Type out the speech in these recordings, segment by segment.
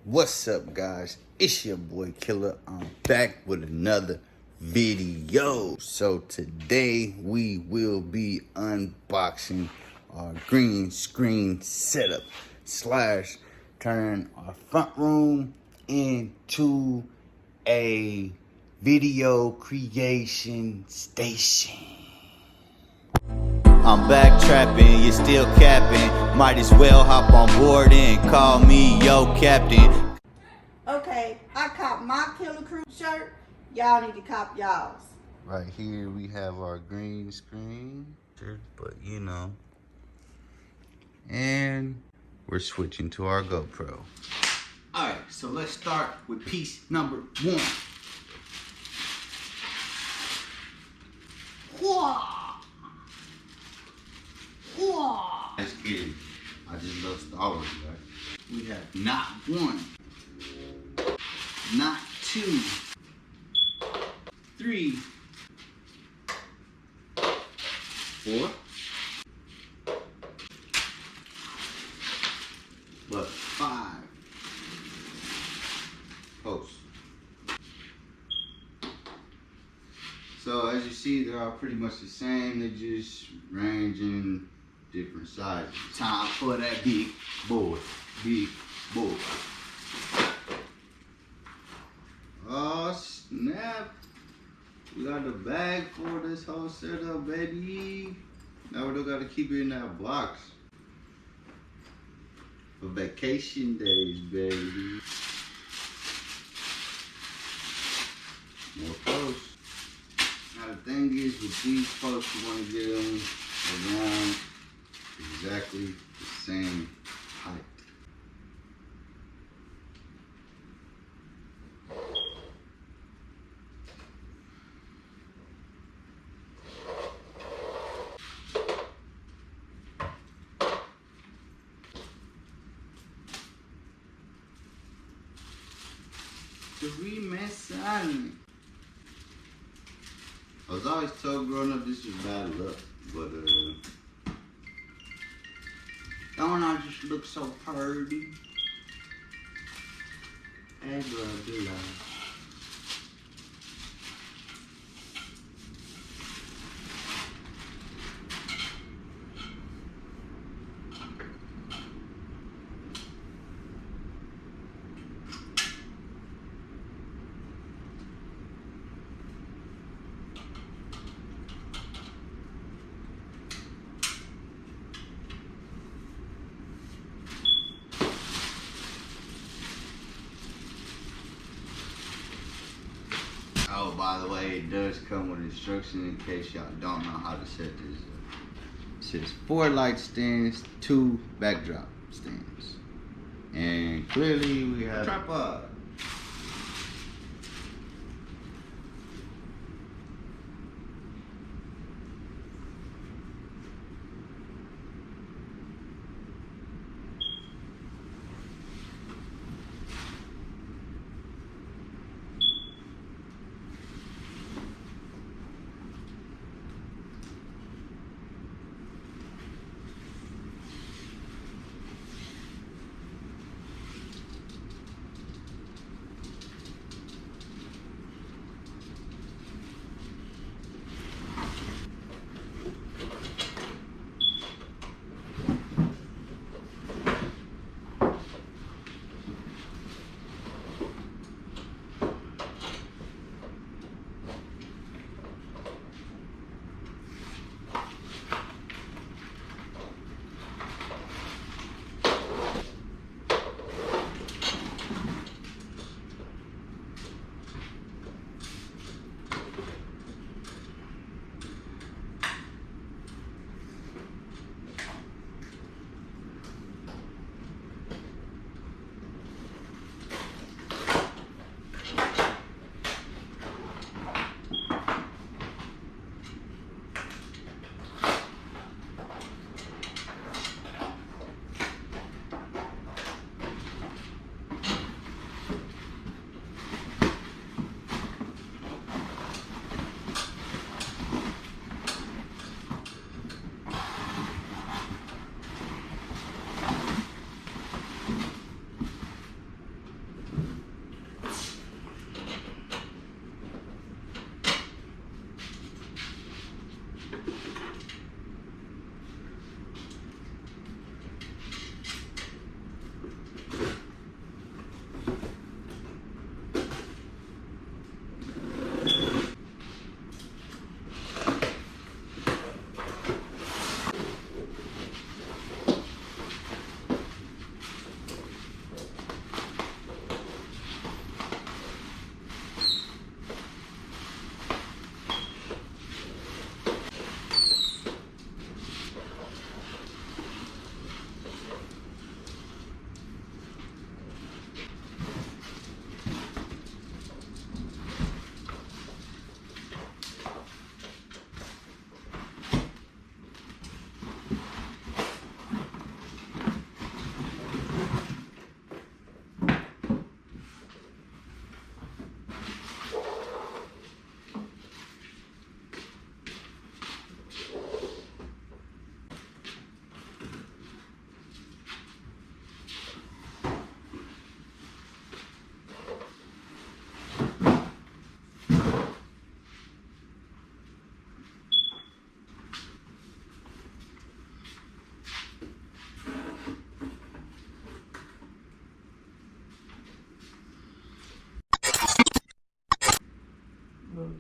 What's up, guys? It's your boy Killer. I'm back with another video. So today we will be unboxing our green screen setup slash turn our front room into a video creation station. I'm back trapping, you still capping. Might as well hop on board and call me yo captain. Okay, I cop my Killer Crew shirt. Y'all need to cop y'all's. Right here we have our green screen, but you know, and we're switching to our GoPro. All right, so let's start with piece number one. Whoa! Just kidding. I just love Star Wars, right? We have not one, not two, three, four, but five posts. So as you see, they're all pretty much the same. They just range in different sizes. Time for that big boy. Big boy. Oh snap. We got the bag for this whole setup, baby. Now we don't gotta keep it in that box. For vacation days, baby. More posts. Now the thing is, with these posts, you want to get them around exactly the same height. The remix on. I was always told growing up this was bad luck, but don't I just look so pretty? Hey, bro, do that. Oh, by the way, it does come with instructions in case y'all don't know how to set this up. It says 4 light stands, 2 backdrop stands. And clearly we have a tripod.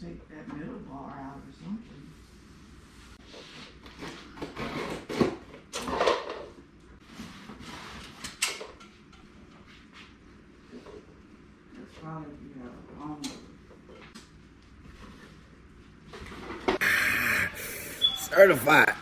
take that middle bar out or something. That's probably if you have a long one. Certified.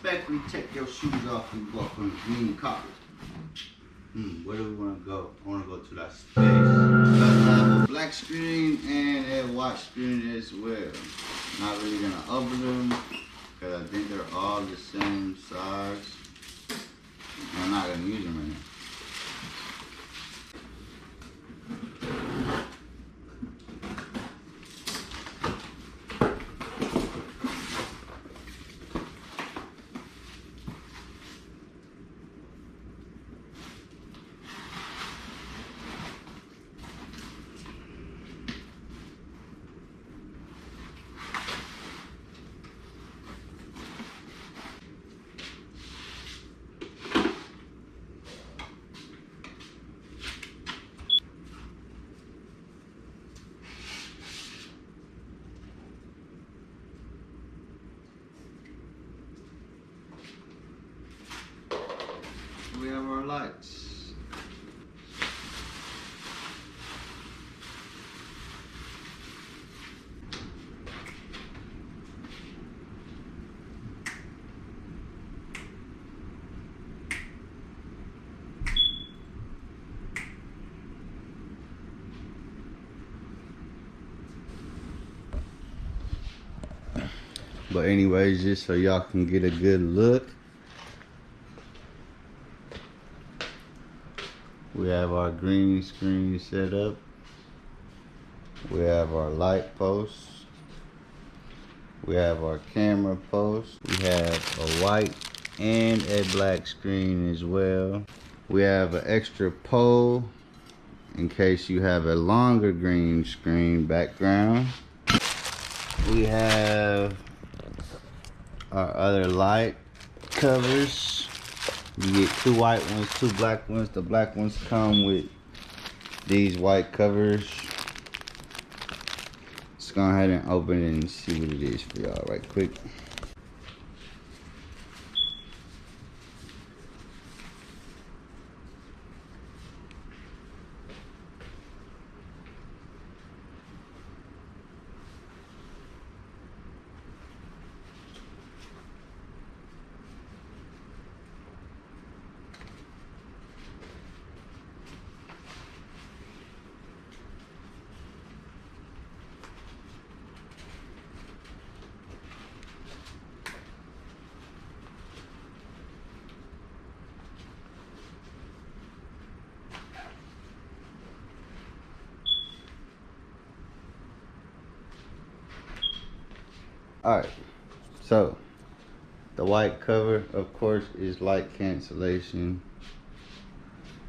Respectfully take your shoes off and walk on the green carpet. Where do we want to go? I want to go to that space. Let's have a black screen and a white screen as well. Not really going to open them because I think they're all the same size. I'm not going to use them right now. We have our lights. But anyways, just so y'all can get a good look, we have our green screen set up. We have our light posts. We have our camera post. We have a white and a black screen as well. We have an extra pole in case you have a longer green screen background. We have our other light covers. You get 2 white ones, 2 black ones. The black ones come with these white covers. Let's go ahead and open it and see what it is for y'all right quick. Alright, so the white cover, of course, is light cancellation.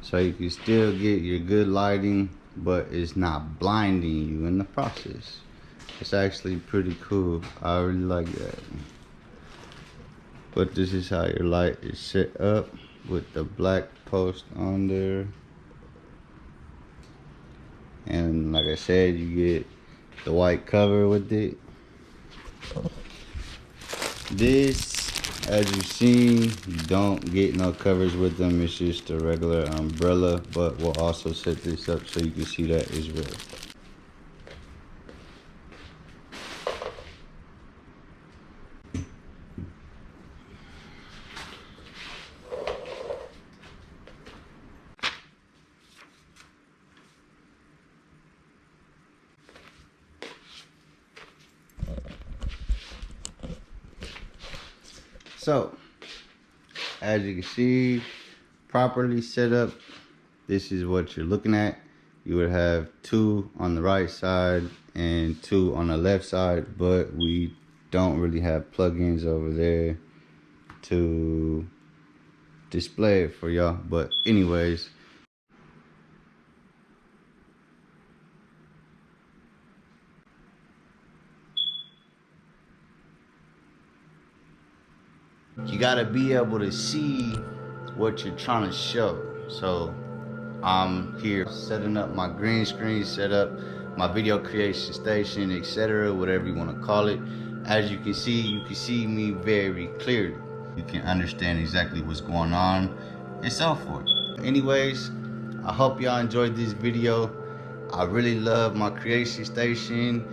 So you can still get your good lighting, but it's not blinding you in the process. It's actually pretty cool. I really like that. But this is how your light is set up with the black post on there. And like I said, you get the white cover with it. This, as you've seen, you don't get no covers with them. It's just a regular umbrella, but we'll also set this up so you can see that as well. So, as you can see, properly set up, this is what you're looking at. you would have 2 on the right side and 2 on the left side, but we don't really have plugins over there to display it for y'all. But anyways, you gotta be able to see what you're trying to show. So I'm here setting up my green screen setup, my video creation station, etc., whatever you want to call it. As you can see me very clearly. You can understand exactly what's going on and so forth. Anyways, I hope y'all enjoyed this video. I really love my creation station.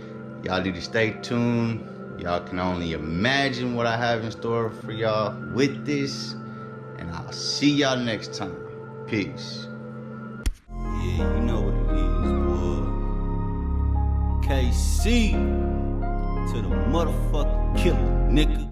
Y'all need to stay tuned. Y'all can only imagine what I have in store for y'all with this. And I'll see y'all next time. Peace. Yeah, you know what it is, boy. KC to the motherfucking killer, nigga.